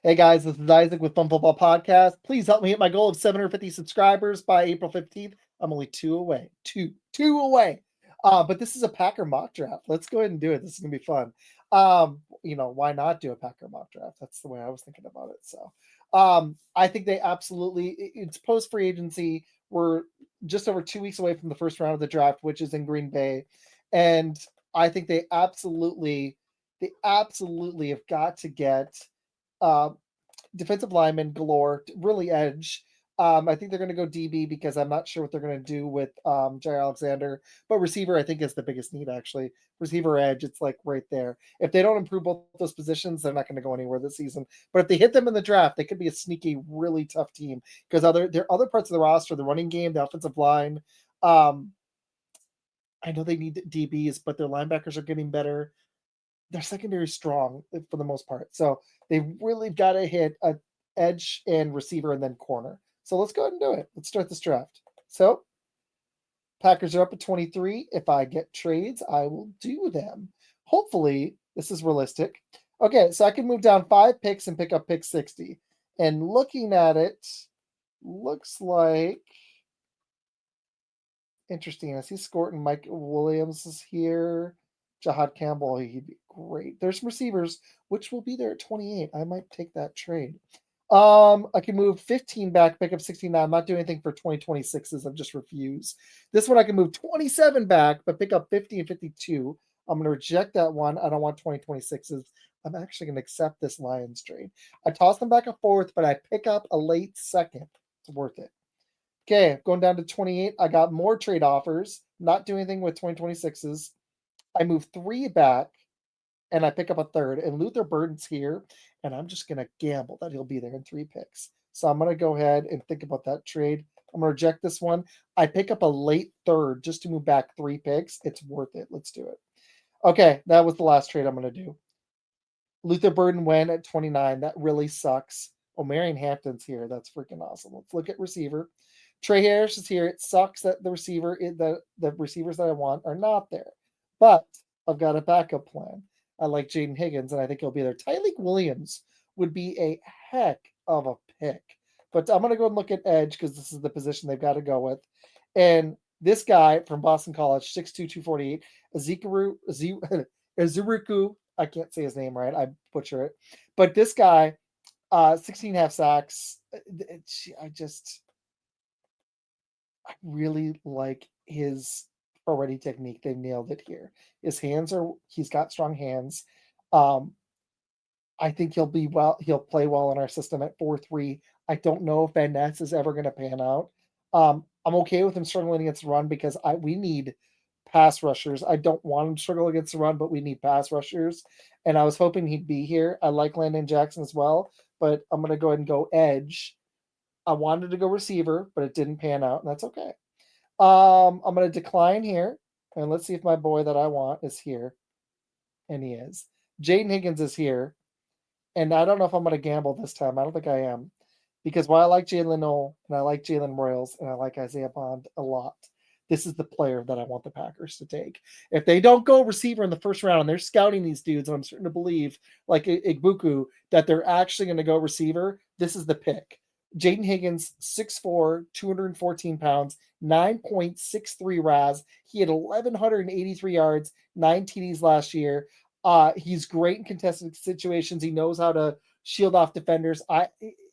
Hey guys, this is Isaac with Fun Football Podcast. Please help me hit my goal of 750 subscribers by April 15th. I'm only two away. Two away. But this is a Packer mock draft. Let's go ahead and do it. This is gonna be fun. Why not do a Packer mock draft? That's the way I was thinking about it. So I think they absolutely it's post free agency. We're just over 2 weeks away from the first round of the draft, which is in Green Bay. And I think they absolutely have got to get uh, defensive lineman galore, really edge. I think they're going to go DB because I'm not sure what they're going to do with Jair Alexander. But receiver, I think, is the biggest need, actually. Receiver edge, it's like right there. If they don't improve both those positions, they're not going to go anywhere this season. But if they hit them in the draft, they could be a sneaky, really tough team because there are other parts of the roster, the running game, the offensive line. Um, I know they need DBs, but their linebackers are getting better. Their secondary strong for the most part. So they really got to hit a edge and receiver and then corner. So let's go ahead and do it. Let's start this draft. So Packers are up at 23. If I get trades, I will do them. Hopefully, this is realistic. Okay, so I can move down 5 picks and pick up pick 60. And looking at it, looks like interesting. I see Scorton, Mike Williams is here. Jahad Campbell, he'd be great. There's some receivers, which will be there at 28. I might take that trade. I can move 15 back, pick up 69. I'm not doing anything for 2026s. I've just refused. This one I can move 27 back, but pick up 50 and 52. I'm going to reject that one. I don't want 2026s. I'm actually going to accept this Lions trade. I toss them back and forth, but I pick up a late second. It's worth it. Okay, going down to 28. I got more trade offers. Not doing anything with 2026s. I move 3 back and I pick up a third. And Luther Burden's here. And I'm just going to gamble that he'll be there in 3 picks. So I'm going to go ahead and think about that trade. I'm going to reject this one. I pick up a late third just to move back 3 picks. It's worth it. Let's do it. Okay, that was the last trade I'm going to do. Luther Burden went at 29. That really sucks. Oh, Marion Hampton's here. That's freaking awesome. Let's look at receiver. Trey Harris is here. It sucks that the receivers that I want are not there, but I've got a backup plan. I like Jaden Higgins, and I think he'll be there. Tyleek Williams would be a heck of a pick, but I'm gonna go and look at edge because this is the position they've got to go with. And this guy from Boston College, 6'2", 248, Azuruku. I can't say his name right. I butcher it, but this guy, 16 half sacks. I really like his already technique. They nailed it here. He's got strong hands. Um, I think he'll play well in our system at 4-3. I don't know if Van Ness is ever going to pan out. I'm okay with him struggling against the run because we need pass rushers. I don't want him to struggle against the run, but we need pass rushers. And I was hoping he'd be here. I like Landon Jackson as well, but I'm going to go ahead and go edge. I wanted to go receiver, but it didn't pan out, and that's okay. I'm going to decline here, and let's see if my boy that I want is here, and he is. Jaden Higgins is here, and I don't know if I'm going to gamble this time. I don't think I am, because while I like Jalen Noel and I like Jalen Royals and I like Isaiah Bond a lot, this is the player that I want the Packers to take. If they don't go receiver in the first round and they're scouting these dudes, and I'm starting to believe, like Igbuku, that they're actually going to go receiver, this is the pick. Jaden Higgins, 6'4", 214 pounds, 9.63 RAS. He had 1,183 yards, 9 TDs last year. He's great in contested situations. He knows how to shield off defenders.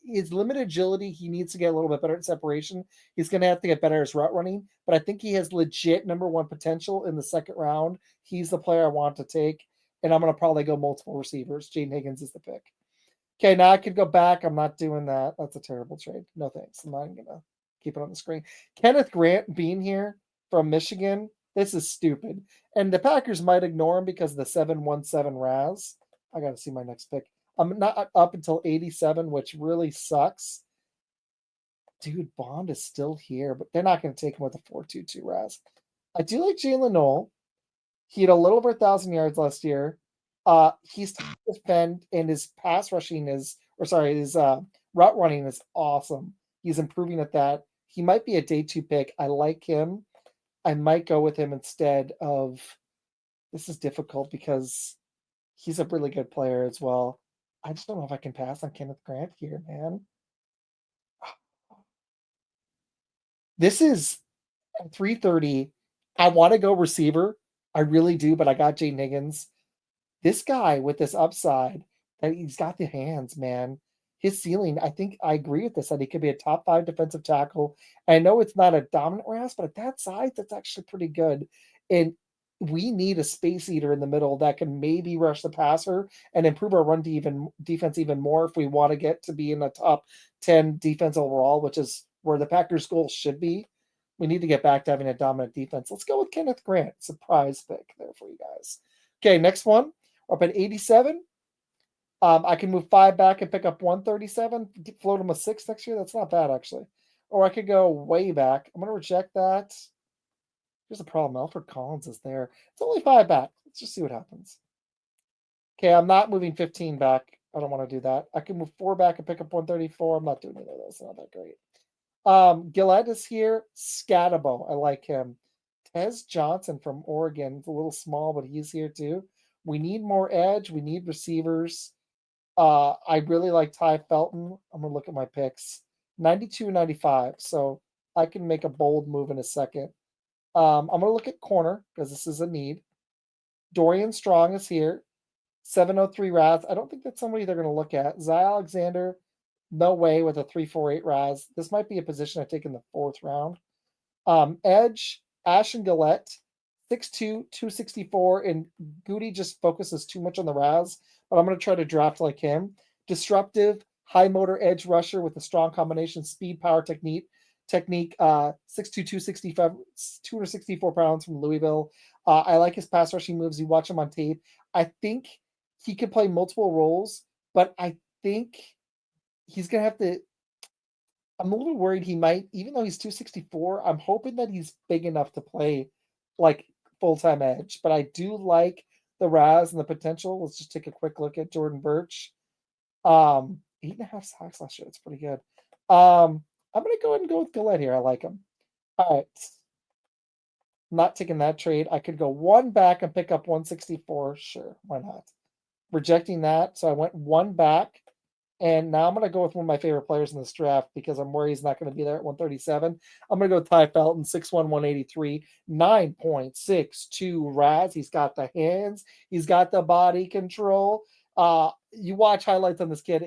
His limited agility, he needs to get a little bit better at separation. He's going to have to get better at his route running, but I think he has legit number one potential in the second round. He's the player I want to take, and I'm going to probably go multiple receivers. Jaden Higgins is the pick. Okay, now I could go back. I'm not doing that. That's a terrible trade. No thanks. I'm not going to keep it on the screen. Kenneth Grant being here from Michigan. This is stupid. And the Packers might ignore him because of the 717 RAS. I got to see my next pick. I'm not up until 87, which really sucks. Dude, Bond is still here, but they're not going to take him with a 422 RAS. I do like Jalen Noel. He had a little over 1,000 yards last year. He's tough to defend, and his pass rushing his route running is awesome. He's improving at that. He might be a day 2 pick. I like him. I might go with him instead of. This is difficult because he's a really good player as well. I just don't know if I can pass on Kenneth Grant here, man. This is at 330. I want to go receiver. I really do, but I got Jaden Higgins. This guy with this upside, that he's got the hands, man. His ceiling, I think I agree with this, that he could be a top 5 defensive tackle. I know it's not a dominant RAS, but at that size, that's actually pretty good. And we need a space eater in the middle that can maybe rush the passer and improve our defense even more if we want to get to be in the top 10 defense overall, which is where the Packers' goal should be. We need to get back to having a dominant defense. Let's go with Kenneth Grant. Surprise pick there for you guys. Okay, next one. We're up at 87. I can move 5 back and pick up 137, float him a 6 next year. That's not bad, actually. Or I could go way back. I'm going to reject that. Here's the problem. Alfred Collins is there. It's only 5 back. Let's just see what happens. Okay, I'm not moving 15 back. I don't want to do that. I can move 4 back and pick up 134. I'm not doing either of those. Not that great. Gillette is here. Scatabo. I like him. Tez Johnson from Oregon. It's a little small, but he's here too. We need more edge. We need receivers. I really like Ty Felton. I'm going to look at my picks. 92, 95. So I can make a bold move in a second. I'm going to look at corner because this is a need. Dorian Strong is here. 703 RAS. I don't think that's somebody they're going to look at. Zy Alexander, no way with a 348 RAS. This might be a position I take in the 4th round. Edge, Ashton Gillette, 6'2", 264, and Goody just focuses too much on the RAS, but I'm going to try to draft like him. Disruptive, high motor edge rusher with a strong combination speed, power, technique. 6'2", 265, 264 pounds from Louisville. I like his pass rushing moves. You watch him on tape. I think he can play multiple roles, but I think he's going to have to. I'm a little worried he might, even though he's 264, I'm hoping that he's big enough to play like full-time edge. But I do like the RAS and the potential. Let's just take a quick look at Jordan Birch. 8.5 sacks last year. That's pretty good. I'm going to go ahead and go with Gillette here. I like him. All right. I'm not taking that trade. I could go 1 back and pick up 164. Sure. Why not? Rejecting that. So I went 1 back. And now I'm going to go with one of my favorite players in this draft because I'm worried he's not going to be there at 137. I'm going to go Ty Felton, 6'1", 183, 9.62 RAS. He's got the hands. He's got the body control. You watch highlights on this kid.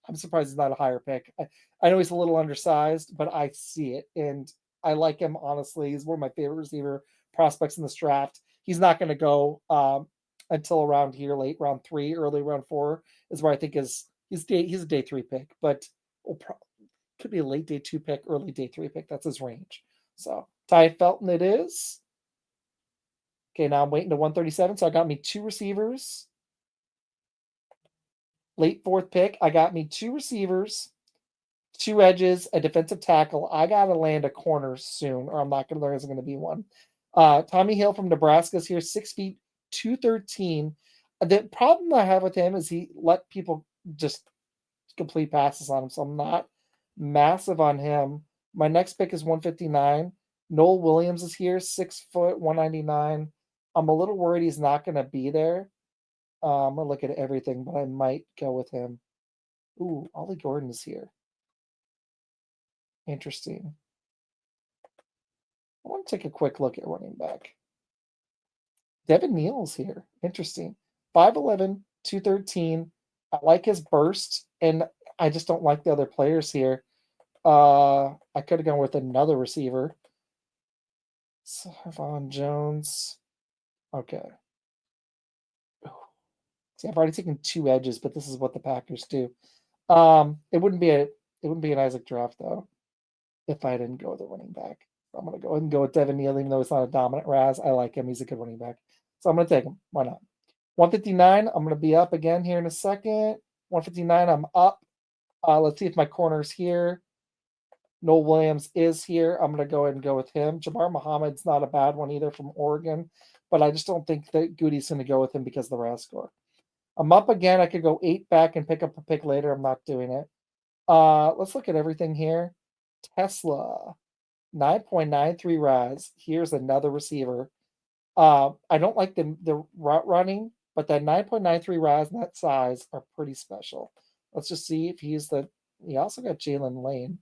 I'm surprised he's not a higher pick. I know he's a little undersized, but I see it. And I like him, honestly. He's one of my favorite receiver prospects in this draft. He's not going to go until around here, late round 3, early round 4 is where I think he's a day 3 pick, but could be a late day 2 pick, early day 3 pick. That's his range. So Ty Felton it is. Okay, now I'm waiting to 137. So I got me 2 receivers. Late 4th pick, I got me 2 receivers, 2 edges, a defensive tackle. I got to land a corner soon, or I'm not going to. There isn't going to be one. Tommy Hill from Nebraska is here, 6 feet, 213. The problem I have with him is he let people just complete passes on him, so I'm not massive on him. My next pick is 159. Noel Williams is here, 6 foot, 199. I'm a little worried he's not going to be there. I'm going to look at everything, but I might go with him. Ooh, Ollie Gordon is here. Interesting. I want to take a quick look at running back. Devin Neal's here. Interesting. 5'11", 213. I like his burst, and I just don't like the other players here. I could have gone with another receiver. Savon Jones. Okay. See, I've already taken 2 edges, but this is what the Packers do. It wouldn't be an Isaac draft though, if I didn't go with a running back. I'm gonna go ahead and go with Devin Neal, even though it's not a dominant RAS. I like him. He's a good running back. So I'm gonna take him. Why not? 159. I'm gonna be up again here in a second. 159. I'm up. Let's see if my corner's here. Noel Williams is here. I'm going to go ahead and go with him. Jabbar Muhammad's not a bad one either from Oregon, but I just don't think that Goody's going to go with him because of the RAS score. I'm up again. I could go 8 back and pick up a pick later. I'm not doing it. Let's look at everything here. Tesla, 9.93 RAS. Here's another receiver. I don't like the route running. but that 9.93 RAS and that size are pretty special. Let's just see if he's the. He also got Jalen Lane,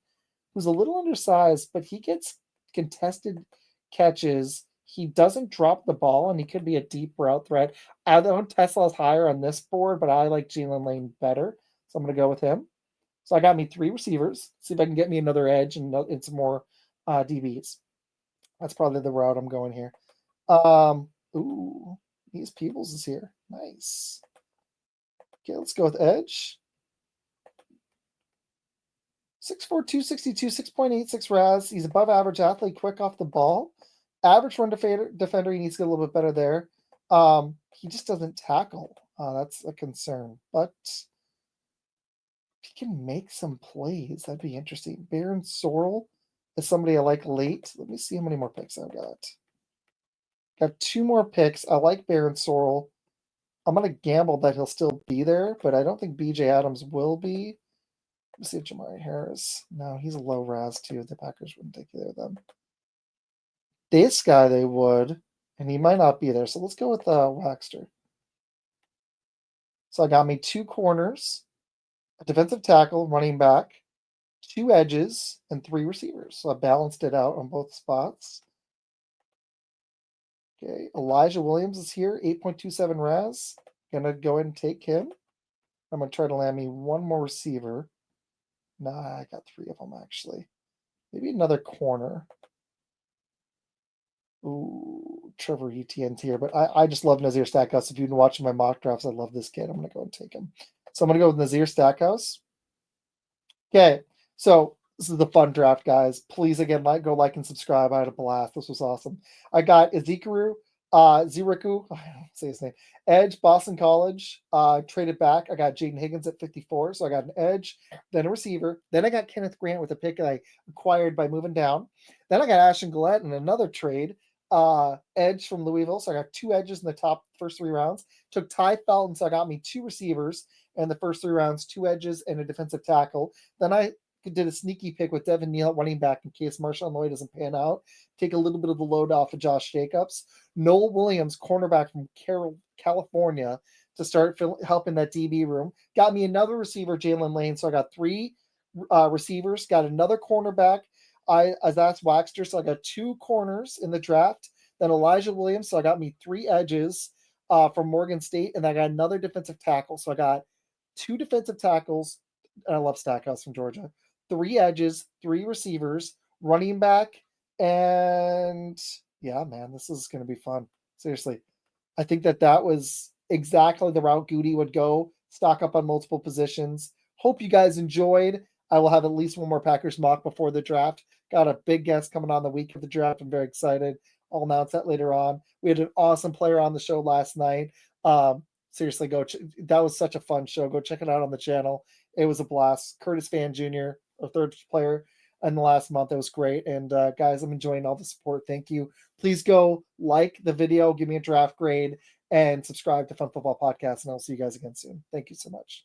who's a little undersized, but he gets contested catches. He doesn't drop the ball, and he could be a deep route threat. I don't Tesla's higher on this board, but I like Jalen Lane better, so I'm going to go with him. So I got me 3 receivers. See if I can get me another edge and some more DBs. That's probably the route I'm going here. Ooh, these Peebles is here. Nice. Okay, let's go with edge. 6'4", 262, 6.86 RAS. He's above average athlete, quick off the ball. Average run defender, he needs to get a little bit better there. He just doesn't tackle. That's a concern. But he can make some plays. That'd be interesting. Baron Sorrell is somebody I like late. Let me see how many more picks I've got. Got 2 more picks. I like Baron Sorrell. I'm going to gamble that he'll still be there, but I don't think BJ Adams will be. Let's see if Jamari Harris. No, he's a low RAS too. The Packers wouldn't take either of them. This guy they would, and he might not be there. So let's go with Waxter. So I got me 2 corners, a defensive tackle, running back, 2 edges, and 3 receivers. So I balanced it out on both spots. Okay, Elijah Williams is here, 8.27 RAS. Gonna go ahead and take him. I'm gonna try to land me 1 more receiver. Nah, I got 3 of them actually. Maybe another corner. Ooh, Trevor Etienne's here, but I just love Nazir Stackhouse. If you've been watching my mock drafts, I love this kid. I'm gonna go and take him. So I'm gonna go with Nazir Stackhouse. Okay, so this is the fun draft, guys. Please again, go like and subscribe. I had a blast. This was awesome. I got Ezekuru, Ziriku, I don't say his name. Edge, Boston College. Traded back. I got Jaden Higgins at 54, so I got an edge, then a receiver. Then I got Kenneth Grant with a pick that I acquired by moving down. Then I got Ashton Gillette in another trade. Edge from Louisville, so I got 2 edges in the top first 3 rounds. Took Ty Felton, so I got me 2 receivers in the first 3 rounds, 2 edges and a defensive tackle. Then I did a sneaky pick with Devin Neal running back in case Marshawn Lloyd doesn't pan out. Take a little bit of the load off of Josh Jacobs. Noel Williams, cornerback from California, to start helping that DB room. Got me another receiver, Jalen Lane. So I got 3 receivers. Got another cornerback, that's Waxter. So I got 2 corners in the draft. Then Elijah Williams. So I got me 3 edges from Morgan State. And I got another defensive tackle. So I got 2 defensive tackles. I love Stackhouse from Georgia. 3 edges, 3 receivers, running back, and yeah, man, this is going to be fun. Seriously. I think that was exactly the route Goody would go. Stock up on multiple positions. Hope you guys enjoyed. I will have at least 1 more Packers mock before the draft. Got a big guest coming on the week of the draft. I'm very excited. I'll announce that later on. We had an awesome player on the show last night. Seriously, that was such a fun show. Go check it out on the channel. It was a blast. Curtis Fan Jr., our 3rd player in the last month. It was great. And guys, I'm enjoying all the support. Thank you. Please go like the video, give me a draft grade, and subscribe to Fun Football Podcast. And I'll see you guys again soon. Thank you so much.